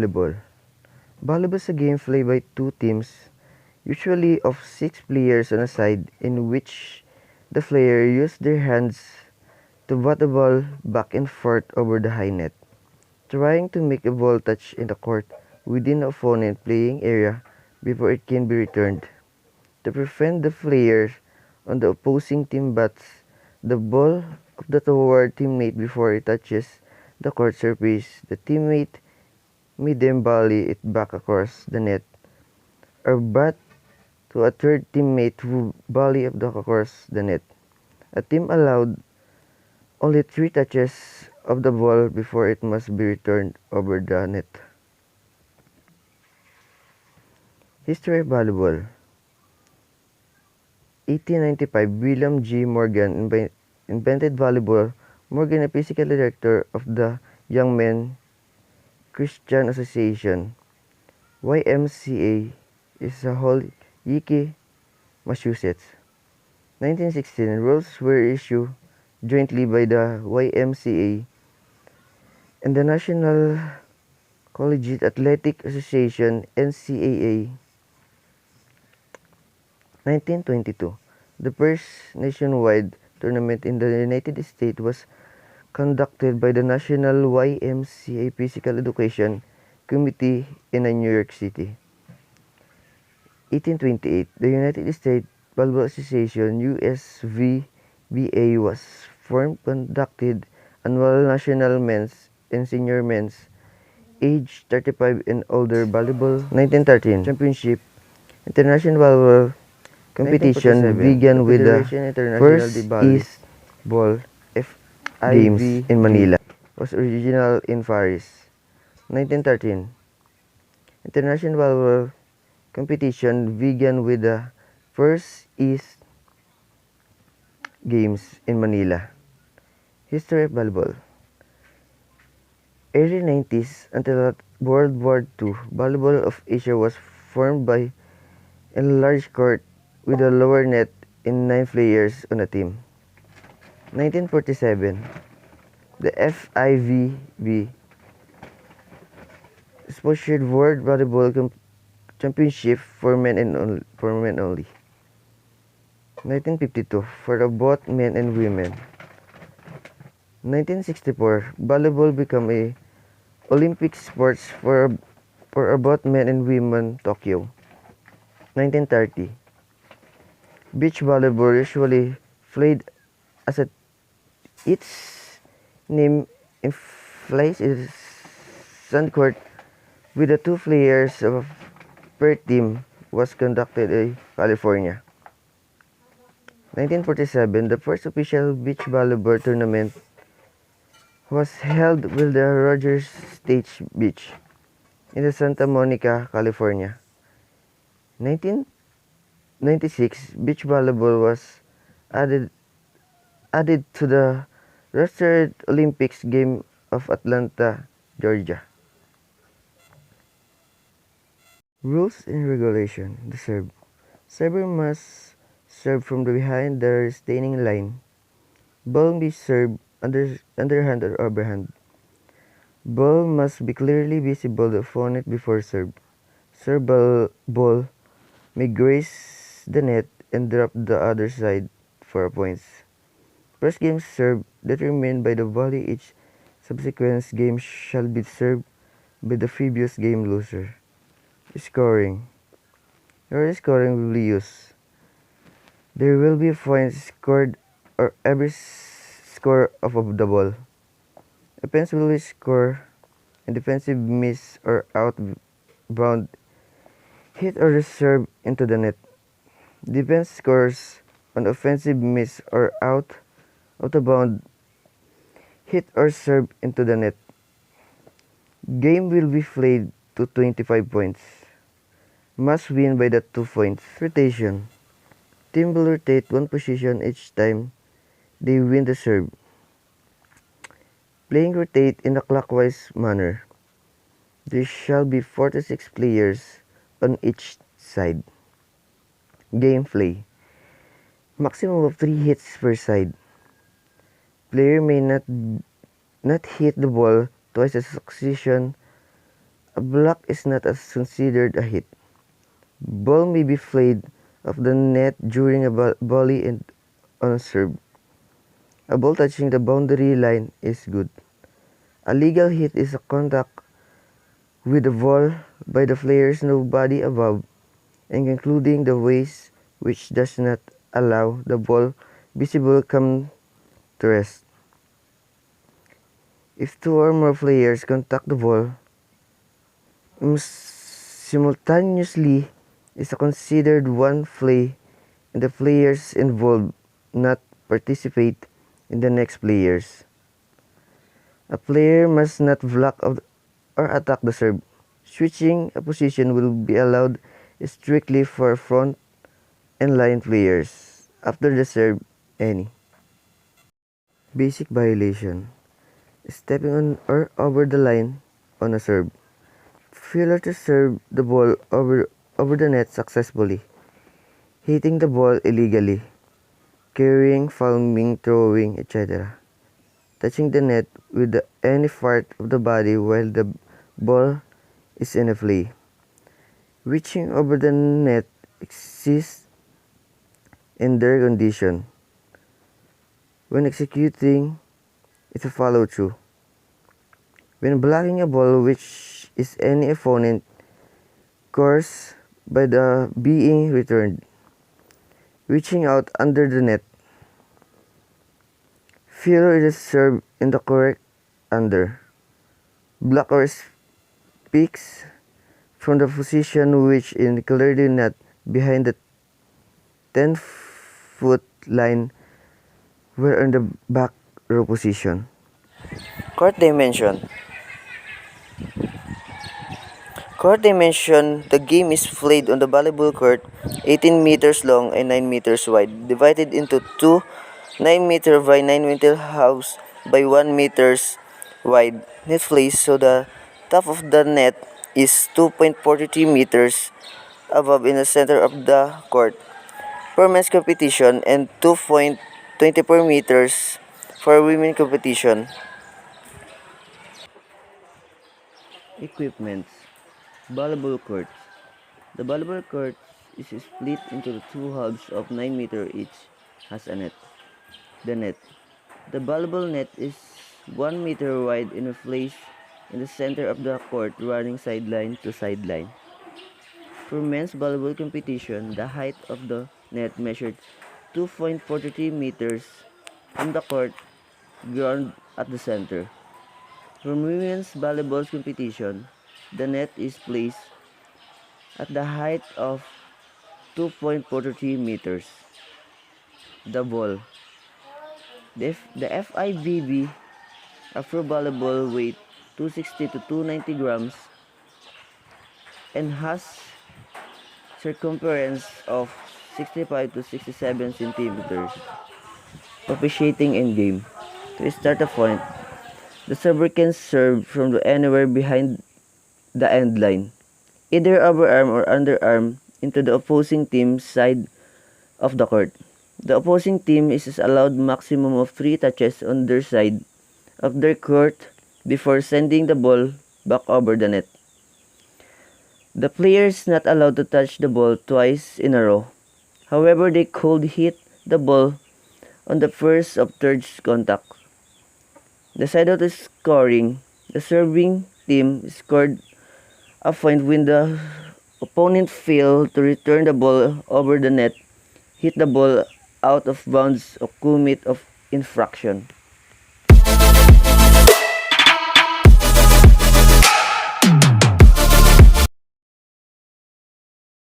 Volleyball. Volleyball is a game played by two teams, usually of 6 players on a side, in which the player use their hands to bat the ball back and forth over the high net, trying to make a ball touch in the court within the opponent playing area before it can be returned. To prevent the player on the opposing team bats the ball of the toward teammate before it touches the court surface, the teammate may then volley it back across the net or bat to a third teammate who volley it back across the net. A team allowed only 3 touches of the ball before it must be returned over the net. History of volleyball. 1895, William G. Morgan invented volleyball. Morgan, a physical director of the Young Men Christian Association, YMCA, is a Holyoke, Massachusetts. 1916, rules were issued jointly by the YMCA and the National Collegiate Athletic Association, NCAA. 1922, the first nationwide tournament in the United States was conducted by the National YMCA Physical Education Committee in New York City. 1828, the United States Volleyball Association (USVBA) was formed, conducted annual national men's and senior men's age 35 and older volleyball. 1913, championship international volleyball competition began with the first East Ball Games in Manila. Was original in Paris. 1913, international volleyball competition began with the first East Games in Manila. History of volleyball. Early 90s until World War II, Volleyball of Asia was formed by a large court with a lower net and 9 players on a team. 1947, the FIVB sponsored World Volleyball Championship for men only. 1952, for both men and women. 1964, volleyball became a Olympic sports for both men and women. Tokyo. 1930, beach volleyball usually played as its name implies is sand court with the 2 players per team was conducted in California. 1947, the first official beach volleyball tournament was held with the Rogers State Beach in the Santa Monica, California. 1996, beach volleyball was added to the rostered Olympics game of Atlanta, Georgia. Rules and regulation. The serve. Server must serve from behind the retaining line. Ball may be served underhand or overhand. Ball must be clearly visible to the opponent before serve. Serve ball may graze the net and drop the other side for points. First game serve determined by the volley. Each subsequent game shall be served by the previous game loser. Scoring. Your scoring will be used. There will be points scored or every score of the ball. Offense will score and defensive miss or outbound hit or serve into the net. Defense scores on offensive miss or out of the bound hit or serve into the net. Game will be played to 25 points. Must win by the 2 points. Rotation. Team will rotate 1 position each time they win the serve. Playing rotate in a clockwise manner. There shall be 4 to 6 players on each side. Gameplay. Maximum of 3 hits per side. Player may not hit the ball twice in succession A block is not as considered a hit. Ball may be flayed off the net during a volley and on a serve. A ball touching the boundary line is good. A legal hit is a contact with the ball by the player's no body above and concluding the waist, which does not allow the ball visible come to rest. If two or more players contact the ball simultaneously, is considered one play and the players involved not participate in the next players. A player must not block or attack the serve. Switching a position will be allowed strictly for front and line players after the serve any. Basic violation: stepping on or over the line on a serve. Failure to serve the ball over the net successfully. Hitting the ball illegally. Carrying, palming, throwing, etc. Touching the net with any part of the body while the ball is in a play. Reaching over the net exists in their condition. When executing, it's a follow-through. When blocking a ball which is any opponent course by the being returned. Reaching out under the net. Failure is served in the correct under. Block or speaks from the position which is clearly not behind the 10-foot line where on the back row position. Court dimension. Court dimension: the game is played on the volleyball court, 18 meters long and 9 meters wide, divided into two 9 meter by 9 meter halves by 1 meters wide net place, so the top of the net is 2.43 meters above in the center of the court for men's competition and 2.24 meters for women competition. Equipments: volleyball courts. The volleyball court is split into the two halves of 9 meter each, has a net. The net. The volleyball net is 1 meter wide and placed in the center of the court running sideline to sideline. For men's volleyball competition, the height of the net measured 2.43 meters from the court ground at the center. For women's volleyball competition, the net is placed at the height of 2.43 meters. The ball. The FIVB Afro volleyball weight 260 to 290 grams and has circumference of 65 to 67 centimeters. Officiating in game. To start a point, the server can serve from anywhere behind the end line, either overarm or underarm, into the opposing team's side of the court. The opposing team is allowed maximum of 3 touches on their side of their court before sending the ball back over the net. The player is not allowed to touch the ball twice in a row. However, they could hit the ball on the first of third contact. The side of the scoring, the serving team scored a point when the opponent failed to return the ball over the net, hit the ball out of bounds, or commit of infraction.